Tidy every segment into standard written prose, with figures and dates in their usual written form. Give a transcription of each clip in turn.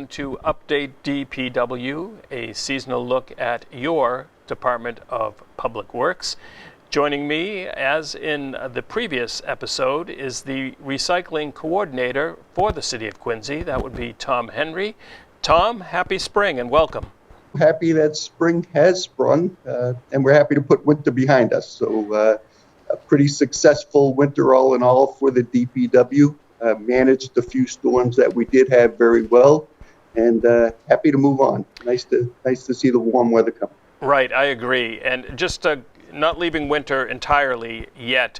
to Update DPW, a seasonal look at your Department of Public Works. Joining me, as in the previous episode, is the recycling coordinator for the City of Quincy. That would be Tom Henry. Tom, happy spring and welcome. Happy that spring has sprung, and we're happy to put winter behind us. So a pretty successful winter all in all for the DPW. Managed the few storms that we did have very well, and happy to move on. Nice to see the warm weather come. Right, I agree. And just not leaving winter entirely yet,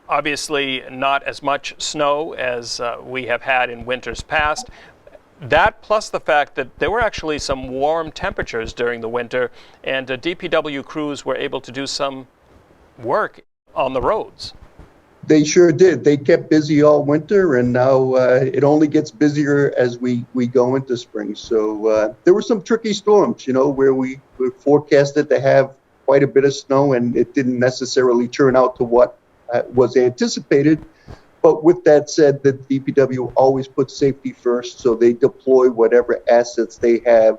obviously not as much snow as we have had in winters past. That plus the fact that there were actually some warm temperatures during the winter, and DPW crews were able to do some work on the roads. They sure did. They kept busy all winter, and now it only gets busier as we go into spring. So there were some tricky storms, where we were forecasted to have quite a bit of snow, and it didn't necessarily turn out to what was anticipated. But with that said, the DPW always puts safety first, so they deploy whatever assets they have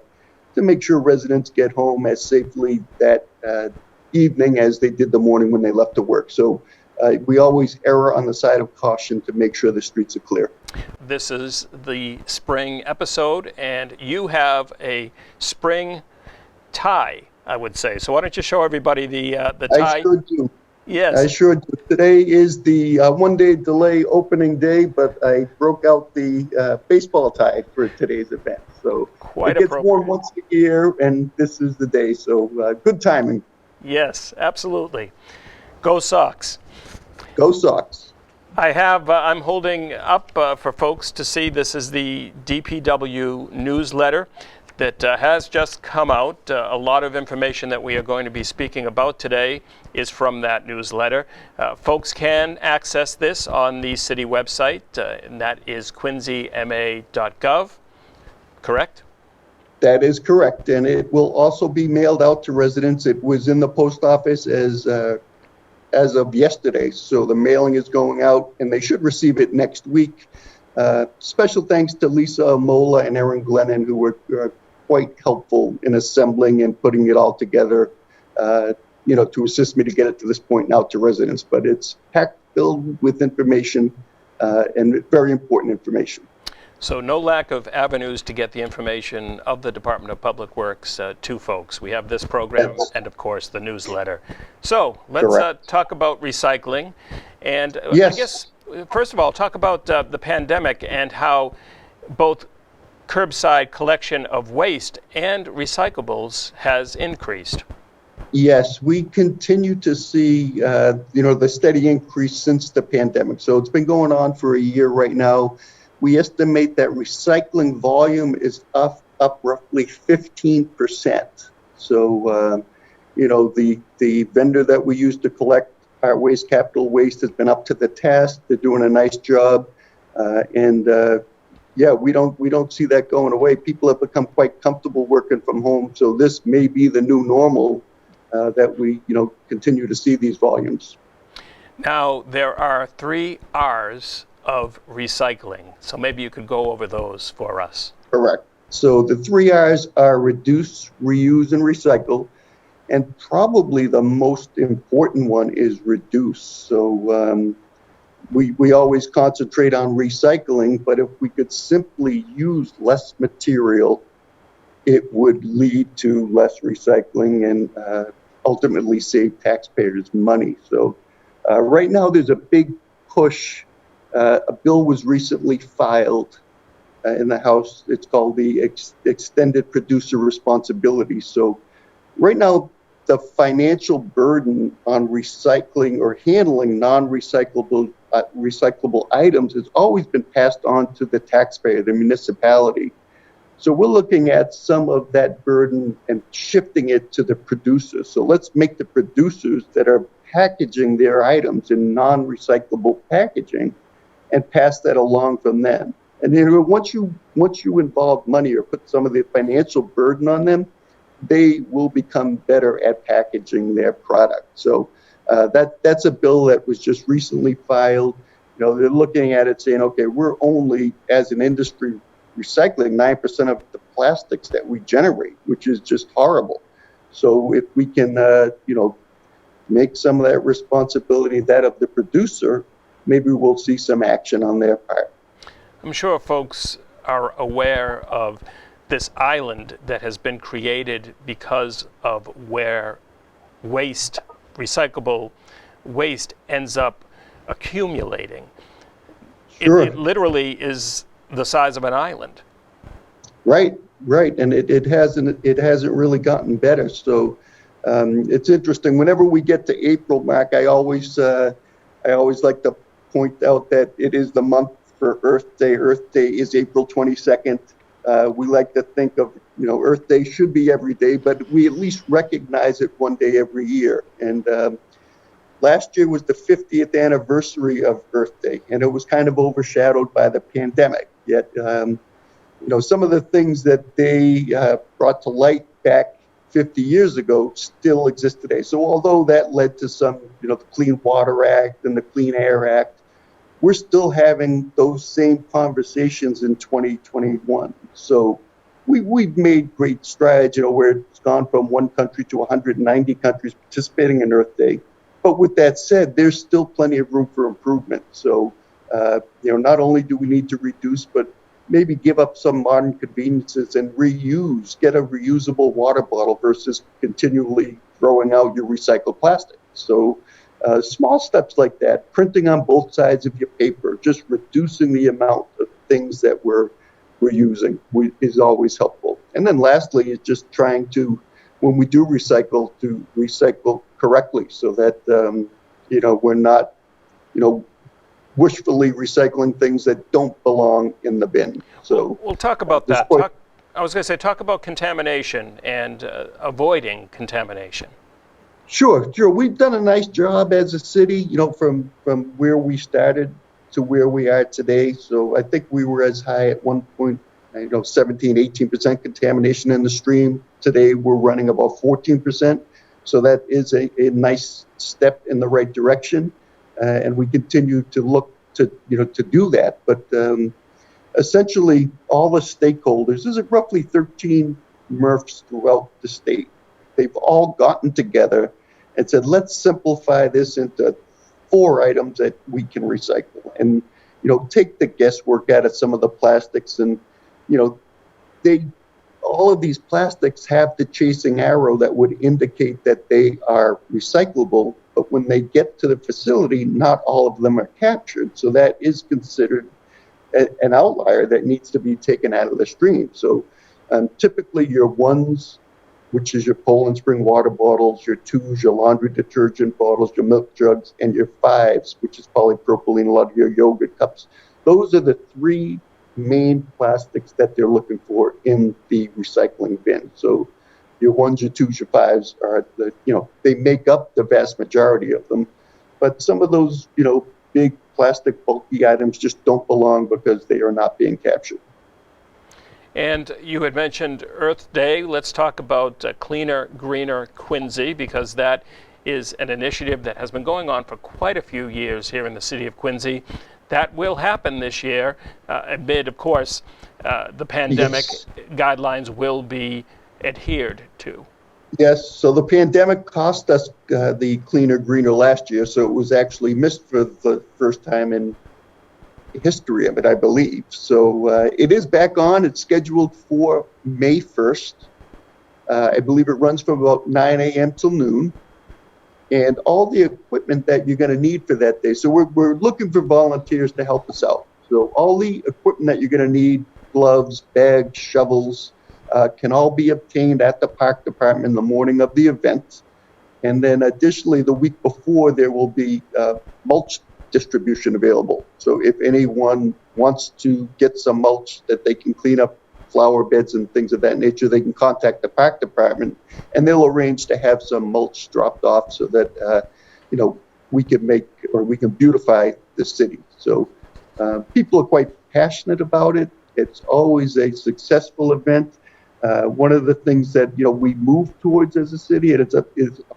to make sure residents get home as safely that evening as they did the morning when they left to work. So we always err on the side of caution to make sure the streets are clear. This is the spring episode, and you have a spring tie, I would say. So why don't you show everybody the tie? I sure do. Yes. I sure do. Today is the one-day delay opening day, but I broke out the baseball tie for today's event. So quite it gets worn once a year, and this is the day. So good timing. Yes, absolutely. Go Sox. Go Sox. I'm holding up for folks to see. This is the DPW newsletter that has just come out. A lot of information that we are going to be speaking about today is from that newsletter. Folks can access this on the city website, and that is quincyma.gov, correct? That is correct, and it will also be mailed out to residents. It was in the post office as of yesterday, so the mailing is going out, and they should receive it next week. Special thanks to Lisa Mola and Erin Glennon, who were quite helpful in assembling and putting it all together, to assist me to get it to this point and out to residents. But it's packed filled with information and very important information. So no lack of avenues to get the information of the Department of Public Works to folks. We have this program and, of course, the newsletter. So let's talk about recycling. And yes. I guess, first of all, talk about the pandemic and how both curbside collection of waste and recyclables has increased. Yes, we continue to see, the steady increase since the pandemic. So it's been going on for a year right now. We estimate that recycling volume is up roughly 15%. So, the vendor that we use to collect our waste, Capital Waste, has been up to the task. They're doing a nice job, we don't see that going away. People have become quite comfortable working from home, so this may be the new normal that we continue to see these volumes. Now there are 3 R's of recycling. So maybe you could go over those for us. Correct. So the 3 R's are reduce, reuse, and recycle. And probably the most important one is reduce. So we always concentrate on recycling, but if we could simply use less material, it would lead to less recycling and ultimately save taxpayers money. So right now there's a big push. A bill was recently filed in the House. It's called the Extended Producer Responsibility. So right now, the financial burden on recycling or handling non-recyclable recyclable items has always been passed on to the taxpayer, the municipality. So we're looking at some of that burden and shifting it to the producers. So let's make the producers that are packaging their items in non-recyclable packaging and pass that along from them. And then once you involve money or put some of the financial burden on them, they will become better at packaging their product. So that's a bill that was just recently filed. They're looking at it saying, okay, we're only, as an industry, recycling 9% of the plastics that we generate, which is just horrible. So if we can, make some of that responsibility that of the producer, maybe we'll see some action on their part. I'm sure folks are aware of this island that has been created because of where waste, recyclable waste, ends up accumulating. Sure. It literally is the size of an island. Right, and it hasn't really gotten better. So it's interesting. Whenever we get to April, Mark, I always like to point out that it is the month for Earth Day. Earth Day is April 22nd. We like to think of, Earth Day should be every day, but we at least recognize it one day every year. And last year was the 50th anniversary of Earth Day, and it was kind of overshadowed by the pandemic. Yet, some of the things that they brought to light back 50 years ago still exist today. So although that led to some, the Clean Water Act and the Clean Air Act, we're still having those same conversations in 2021. So we've made great strides, where it's gone from one country to 190 countries participating in Earth Day. But with that said, there's still plenty of room for improvement. So, not only do we need to reduce, but maybe give up some modern conveniences and get a reusable water bottle versus continually throwing out your recycled plastic. So small steps like that, printing on both sides of your paper, just reducing the amount of things that we're using is always helpful. And then lastly is just trying to, when we do recycle, to recycle correctly so that, we're not, wishfully recycling things that don't belong in the bin. So we'll talk about that. I was going to say, talk about contamination and avoiding contamination. Sure. We've done a nice job as a city, from where we started to where we are today. So I think we were as high at one point, 17, 18% contamination in the stream. Today we're running about 14%. So that is a nice step in the right direction. And we continue to look to do that. But essentially, all the stakeholders, there's roughly 13 MRFs throughout the state. They've all gotten together and said, let's simplify this into 4 items that we can recycle. And, take the guesswork out of some of the plastics. And, all of these plastics have the chasing arrow that would indicate that they are recyclable. But when they get to the facility, not all of them are captured. So that is considered an outlier that needs to be taken out of the stream. So typically your 1s, which is your Poland Spring water bottles, your 2s, your laundry detergent bottles, your milk jugs, and your 5s, which is polypropylene, a lot of your yogurt cups. Those are the 3 main plastics that they're looking for in the recycling bin. So your 1s, your 2s, your 5s are they make up the vast majority of them. But some of those, big plastic bulky items just don't belong because they are not being captured. And you had mentioned Earth Day. Let's talk about Cleaner, Greener Quincy, because that is an initiative that has been going on for quite a few years here in the city of Quincy. That will happen this year amid, of course, the pandemic. Yes. Guidelines will be adhered to. Yes, so the pandemic cost us the Cleaner, Greener last year, so it was actually missed for the first time in history of it, I believe. So it is back on. It's scheduled for May 1st. I believe it runs from about 9 a.m. till noon. And all the equipment that you're going to need for that day. So we're looking for volunteers to help us out. So all the equipment that you're going to need, gloves, bags, shovels, can all be obtained at the park department in the morning of the event. And then additionally, the week before, there will be mulch distribution available. So if anyone wants to get some mulch that they can clean up flower beds and things of that nature, they can contact the park department and they'll arrange to have some mulch dropped off so that, we can beautify the city. So people are quite passionate about it. It's always a successful event. One of the things that, we move towards as a city, and it's a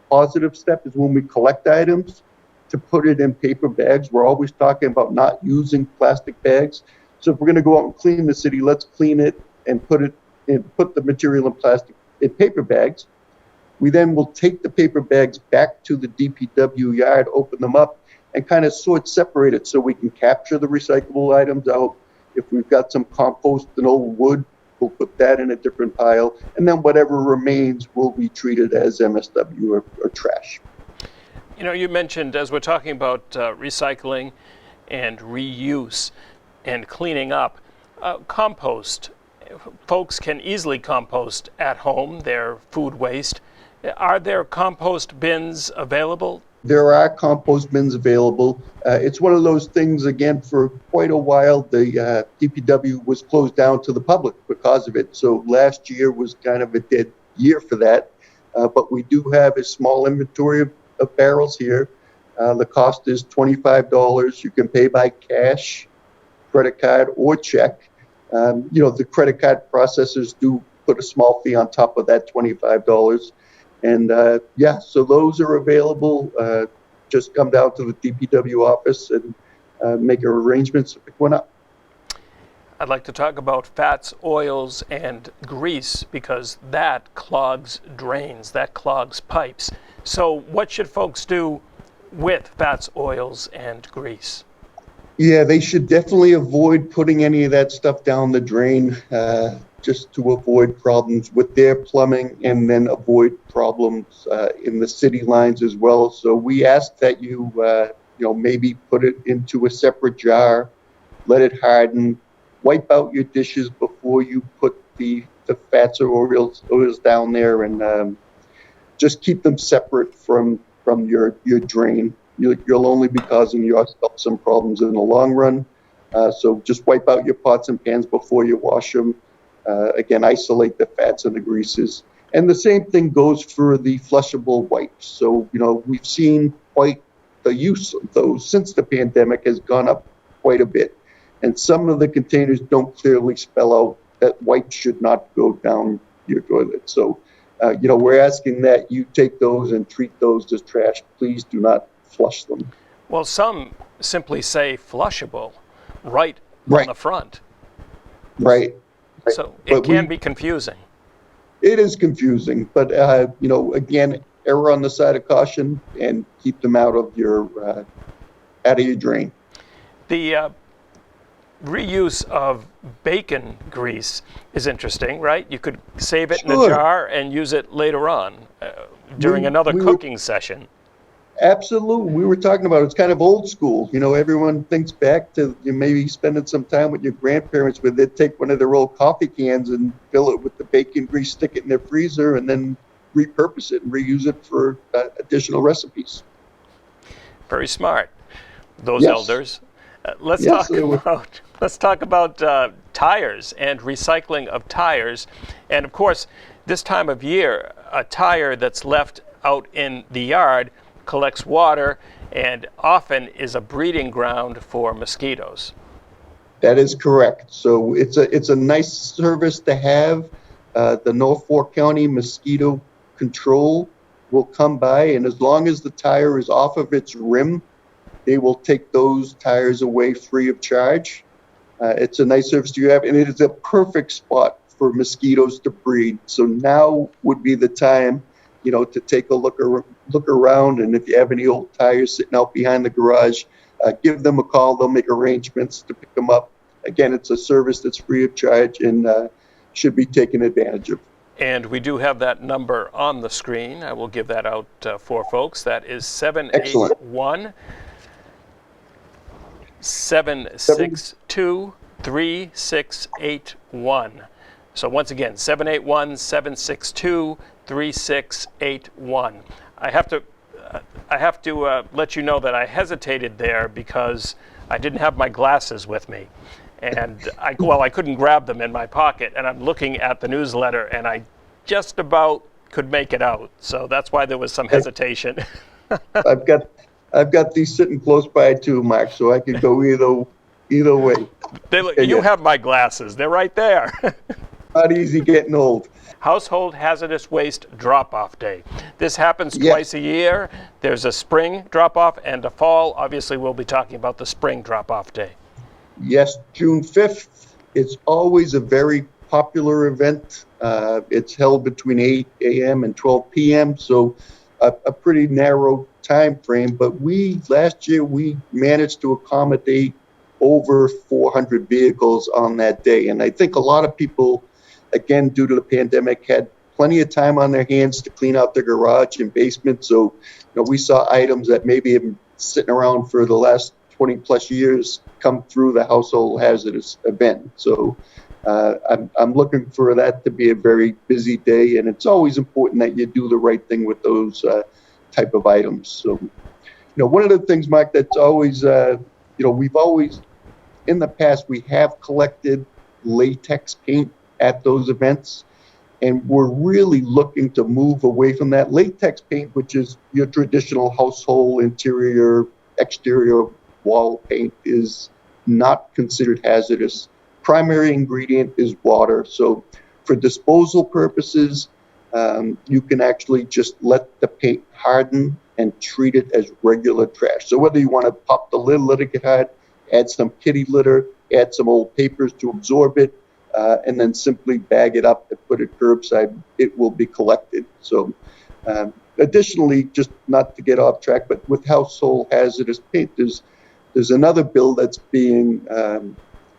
positive step, is when we collect items to put it in paper bags. We're always talking about not using plastic bags. So if we're going to go out and clean the city, let's clean it and put the material in paper bags. We then will take the paper bags back to the DPW yard, open them up, and kind of separate it so we can capture the recyclable items out. If we've got some compost and old wood, we'll put that in a different pile, and then whatever remains will be treated as MSW or trash. You know, you mentioned, as we're talking about recycling and reuse and cleaning up, compost. Folks can easily compost at home their food waste. Are there compost bins available? There are compost bins available. It's one of those things, again, for quite a while, the DPW was closed down to the public because of it. So last year was kind of a dead year for that. But we do have a small inventory of barrels here. The cost is $25. You can pay by cash, credit card, or check. The credit card processors do put a small fee on top of that $25. And so those are available. Just come down to the DPW office and make arrangements to pick one up. I'd like to talk about fats, oils, and grease because that clogs drains, that clogs pipes. So what should folks do with fats, oils, and grease? Yeah, they should definitely avoid putting any of that stuff down the drain, just to avoid problems with their plumbing and then avoid problems in the city lines as well. So we ask that you, maybe put it into a separate jar, let it harden, wipe out your dishes before you put the fats or oils down there, and just keep them separate from your drain. You'll only be causing yourself some problems in the long run. So just wipe out your pots and pans before you wash them. Again, isolate the fats and the greases. And the same thing goes for the flushable wipes. So, we've seen quite the use of those since the pandemic has gone up quite a bit. And some of the containers don't clearly spell out that wipes should not go down your toilet. So, we're asking that you take those and treat those as trash. Please do not flush them. Well, some simply say flushable right on the front. Right. So it can be confusing. It is confusing, but again, err on the side of caution and keep them out of your drain. The reuse of bacon grease is interesting, right? You could save it in a jar and use it later on during another cooking session. Absolutely. We were talking about it's kind of old school. Everyone thinks back to maybe spending some time with your grandparents where they'd take one of their old coffee cans and fill it with the bacon grease, stick it in their freezer, and then repurpose it and reuse it for additional recipes. Very smart, those elders. Let's talk about tires and recycling of tires. And of course, this time of year, a tire that's left out in the yard collects water and often is a breeding ground for mosquitoes. That is correct. So it's a nice service to have. The Norfolk County Mosquito Control will come by, and as long as the tire is off of its rim, they will take those tires away free of charge. It's a nice service you have, and it is a perfect spot for mosquitoes to breed. So now would be the time, to take a look around, and if you have any old tires sitting out behind the garage, give them a call. They'll make arrangements to pick them up. Again, it's a service that's free of charge and should be taken advantage of. And we do have that number on the screen. I will give that out for folks. That is 781 762 3681. So once again, 781 762 3681. I have to let you know that I hesitated there because I didn't have my glasses with me. And I couldn't grab them in my pocket, and I'm looking at the newsletter, and I just about could make it out. So that's why there was some hesitation. I've got these sitting close by too, Mark, so I could go either way. You have my glasses. They're right there. Not easy getting old. Household Hazardous Waste Drop-Off Day. This happens twice a year. There's a spring drop-off and a fall. Obviously, we'll be talking about the spring drop-off day. Yes, June 5th. It's always a very popular event. It's held between 8 a.m. and 12 p.m., so a pretty narrow time frame. But last year, we managed to accommodate over 400 vehicles on that day. And I think a lot of people, again, due to the pandemic, had plenty of time on their hands to clean out their garage and basement. So, we saw items that maybe have been sitting around for the last 20 plus years come through the household hazardous event. So I'm looking for that to be a very busy day, and it's always important that you do the right thing with those type of items. So, one of the things, Mike, that's always, we've always, in the past, we have collected latex paint at those events, and we're really looking to move away from that. Latex paint, which is your traditional household interior, exterior wall paint, is not considered hazardous. Primary ingredient is water. So for disposal purposes, you can actually just let the paint harden and treat it as regular trash. So whether you want to pop the lid, let it get hard, add some kitty litter, add some old papers to absorb it, and then simply bag it up and put it curbside, it will be collected. So additionally, just not to get off track, but with household hazardous paint, there's another bill that's being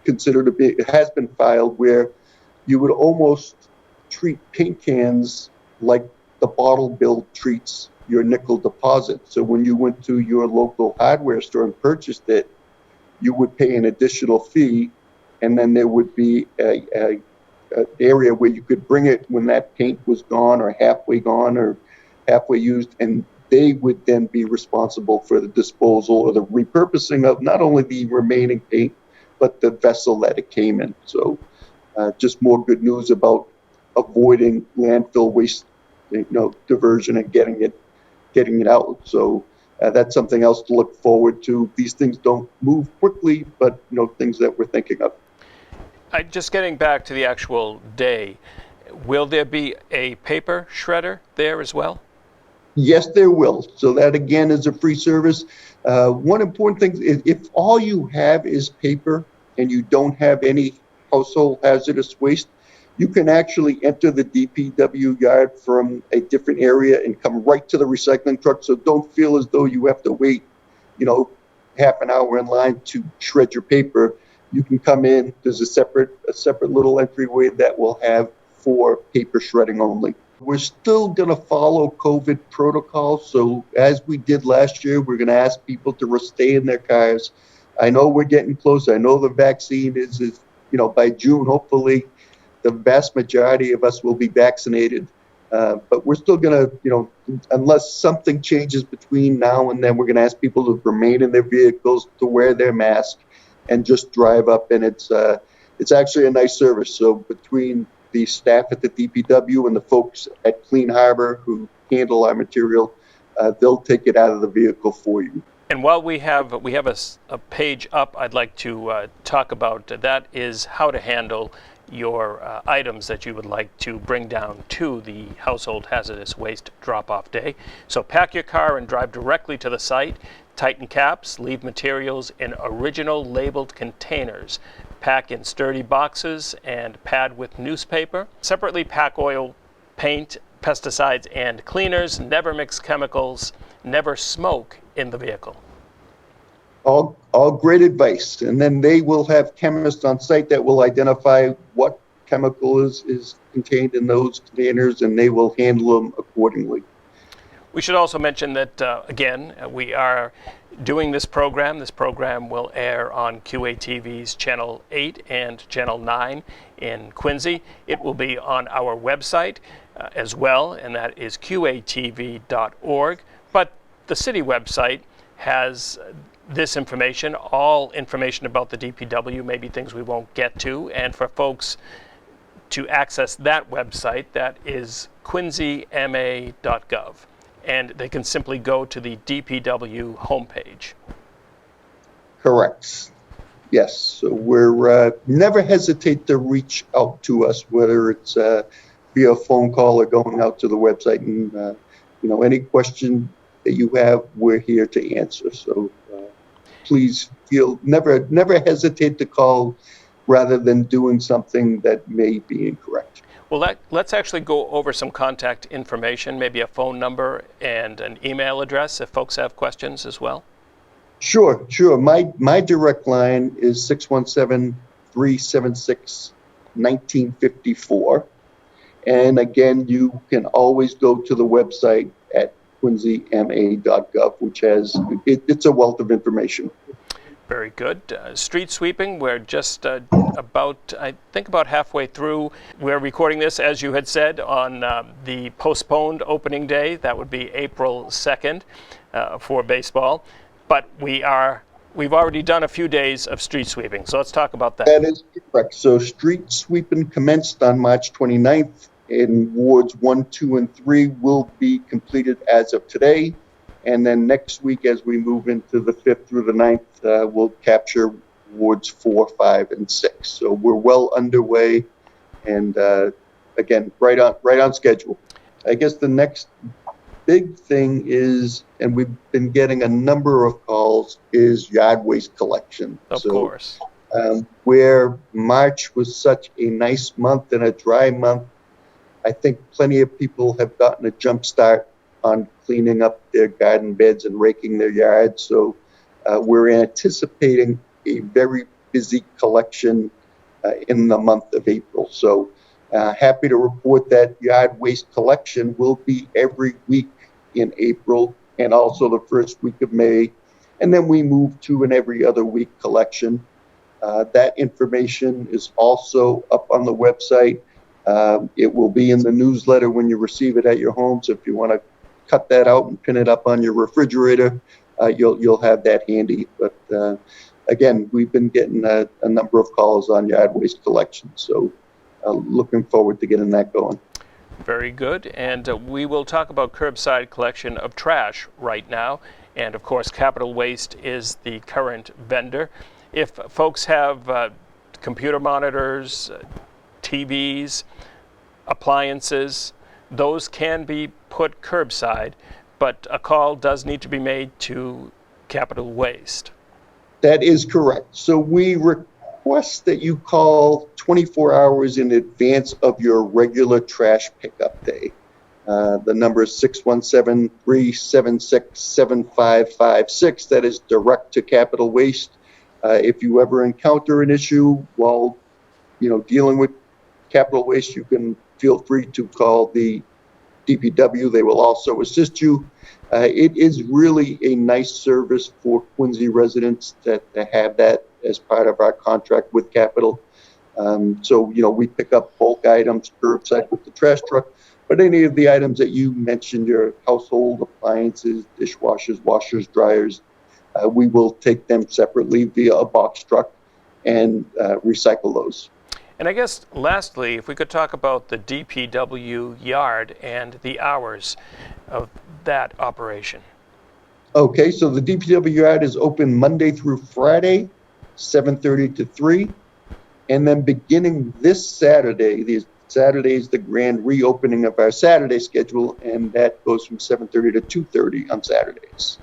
considered it has been filed, where you would almost treat paint cans like the bottle bill treats your nickel deposit. So when you went to your local hardware store and purchased it, you would pay an additional fee, and then there would be a area where you could bring it when that paint was gone or halfway used, and they would then be responsible for the disposal or the repurposing of not only the remaining paint, but the vessel that it came in. So just more good news about avoiding landfill waste, diversion and getting it out. So that's something else to look forward to. These things don't move quickly, but things that we're thinking of. Just getting back to the actual day, will there be a paper shredder there as well? Yes, there will. So that, again, is a free service. One important thing is, if all you have is paper and you don't have any household hazardous waste, you can actually enter the DPW yard from a different area and come right to the recycling truck. So don't feel as though you have to wait, half an hour in line to shred your paper. You can come in. There's a separate little entryway that will have for paper shredding only. We're still going to follow COVID protocols. So as we did last year, we're going to ask people to stay in their cars. I know we're getting close. I know the vaccine is by June, hopefully, the vast majority of us will be vaccinated. But we're still going to, unless something changes between now and then, we're going to ask people to remain in their vehicles, to wear their mask, and just drive up. And it's actually a nice service. So between the staff at the DPW and the folks at Clean Harbor who handle our material, they'll take it out of the vehicle for you. And while we have a page up, I'd like to talk about that is how to handle your items that you would like to bring down to the household hazardous waste drop-off day. So pack your car and drive directly to the site. Tighten caps, leave materials in original labeled containers. Pack in sturdy boxes and pad with newspaper. Separately pack oil, paint, pesticides, and cleaners. Never mix chemicals. Never smoke in the vehicle. All great advice. And then they will have chemists on site that will identify what chemical is contained in those containers, and they will handle them accordingly. We should also mention that, again, we are doing this program. This program will air on QATV's Channel 8 and Channel 9 in Quincy. It will be on our website as well, and that is qatv.org. But the city website has this information, all information about the DPW, maybe things we won't get to. And for folks to access that website, that is quincyma.gov. And they can simply go to the DPW homepage. Correct. Yes. So we're never hesitate to reach out to us, whether it's via phone call or going out to the website. And any question that you have, we're here to answer. So please never hesitate to call rather than doing something that may be incorrect. Well, let's actually go over some contact information, maybe a phone number and an email address if folks have questions as well. Sure. My direct line is 617-376-1954. And again, you can always go to the website at quincyma.gov, which has, it's a wealth of information. Very good. Street sweeping, we're just about halfway through. We're recording this, as you had said, on the postponed opening day. That would be April 2nd for baseball. But we've already done a few days of street sweeping, so let's talk about that. That is correct. So street sweeping commenced on March 29th, and wards 1, 2, and 3 will be completed as of today. And then next week, as we move into the 5th through the 9th, we'll capture wards 4, 5, and 6. So we're well underway, and again, right on schedule. I guess the next big thing is, and we've been getting a number of calls, is yard waste collection. Of course. Where March was such a nice month and a dry month, I think plenty of people have gotten a jump start on cleaning up their garden beds and raking their yards. So we're anticipating a very busy collection in the month of April. So happy to report that yard waste collection will be every week in April and also the first week of May. And then we move to an every other week collection. That information is also up on the website. It will be in the newsletter when you receive it at your home. So if you want to cut that out and pin it up on your refrigerator, you'll have that handy. But again, we've been getting a number of calls on yard waste collection. So looking forward to getting that going. Very good. And we will talk about curbside collection of trash right now. And of course, Capital Waste is the current vendor. If folks have computer monitors, TVs, appliances, those can be put curbside, but a call does need to be made to Capital Waste. That is correct. So we request that you call 24 hours in advance of your regular trash pickup day. The number is 617-376-7556. That is direct to Capital Waste. If you ever encounter an issue while dealing with Capital Waste, you can feel free to call the DPW. They will also assist you. It is really a nice service for Quincy residents to have that as part of our contract with Capital. So we pick up bulk items curbside with the trash truck, but any of the items that you mentioned, your household appliances, dishwashers, washers, dryers, we will take them separately via a box truck and recycle those. And I guess lastly, if we could talk about the DPW yard and the hours of that operation. Okay, so the DPW yard is open Monday through Friday, 7:30 to 3. And then beginning this Saturday, Saturday is the grand reopening of our Saturday schedule, and that goes from 7:30 to 2:30 on Saturdays.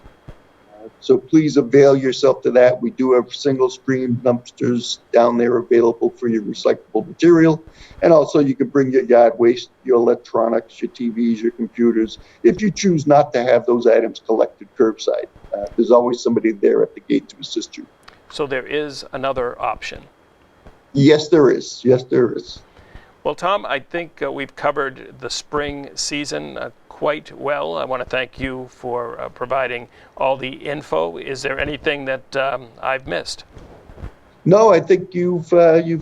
So please avail yourself to that. We do have single stream dumpsters down there available for your recyclable material. And also you can bring your yard waste, your electronics, your TVs, your computers, if you choose not to have those items collected curbside. There's always somebody there at the gate to assist you. So there is another option. Yes, there is. Yes, there is. Well, Tom, I think we've covered the spring season quite well. I want to thank you for providing all the info. Is there anything that I've missed? No, I think you've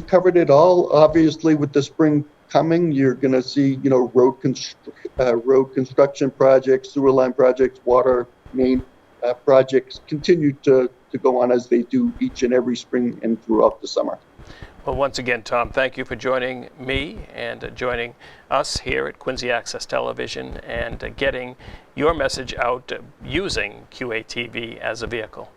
covered it all. Obviously, with the spring coming, you're going to see road construction projects, sewer line projects, water main projects continue to go on as they do each and every spring and throughout the summer. Well, once again, Tom, thank you for joining me and joining us here at Quincy Access Television and getting your message out using QATV as a vehicle.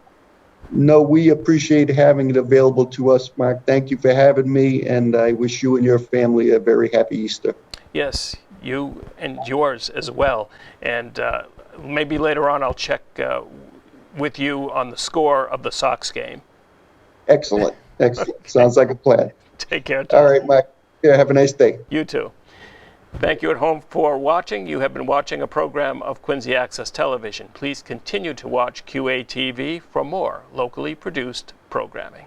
No, we appreciate having it available to us, Mark. Thank you for having me, and I wish you and your family a very happy Easter. Yes, you and yours as well. And maybe later on I'll check with you on the score of the Sox game. Excellent. Excellent. Sounds like a plan. Take care, Tom. All right, Mike. Yeah, have a nice day. You too. Thank you at home for watching. You have been watching a program of Quincy Access Television. Please continue to watch QATV for more locally produced programming.